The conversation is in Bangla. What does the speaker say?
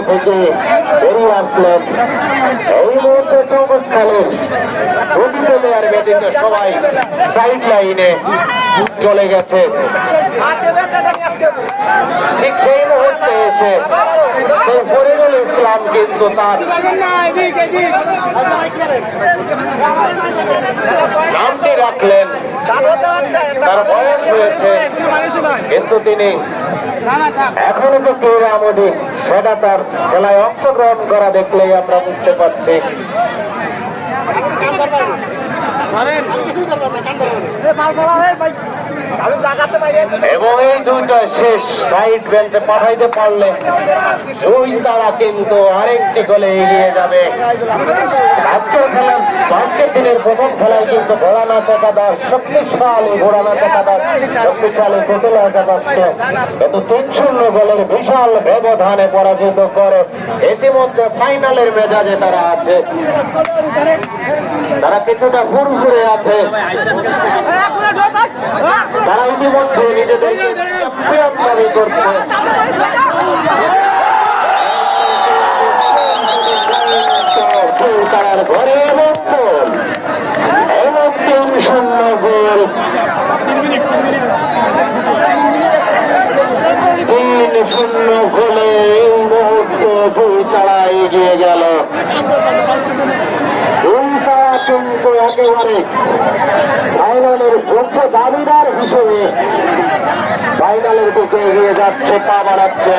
থেকে বেরিয়ে আসলেন। এই মুহূর্তে চৌকস খেলেন প্রতি প্লেয়ার ব্যতীত সবাই সাইড লাইনে চলে গেছে। ঠিক সেই মুহূর্তে এসে সেই ফরিদুল ইসলাম কিন্তু তার নামটি রাখলেন। তার বয়স হয়েছে কিন্তু তিনি এখনো তো ক্রীড়ামোদী, সেটা তার খেলায় অংশগ্রহণ করা দেখলেই আমরা বুঝতে পারছি। এবং এই দুইটা শেষ সাইড বেঞ্চে পাঠাইতে পারলে দুই তারা কিন্তু আরেকটি গোলে এগিয়ে যাবে। আজকের খেলার আজকের দিনের প্রথম খেলায় কিন্তু ঘোড়ানা টেকাদার শক্তিশালী ঘোড়ানা টেকাদার শক্তিশালী পুতুলা যাচ্ছে কিন্তু 3-0 গোলের বিশাল ব্যবধানে পরাজিত করে ইতিমধ্যে ফাইনালের মেজাজে তারা আছে। তারা কিছুটা ফুরফুরে আছে। তারা ইতিমধ্যে নিজেদেরকে চ্যাম্পিয়ন দাবি করছে। তার ঘরে এবং 3-0 গোল 3-0 গোলে এই মুহূর্তে দুই তারা এগিয়ে গেল। দুই তারা কিন্তু একেবারে ফাইনালের যোগ্য দাবিদার হিসেবে ফাইনালের দিকে এগিয়ে যাচ্ছে, পা বাড়াচ্ছে।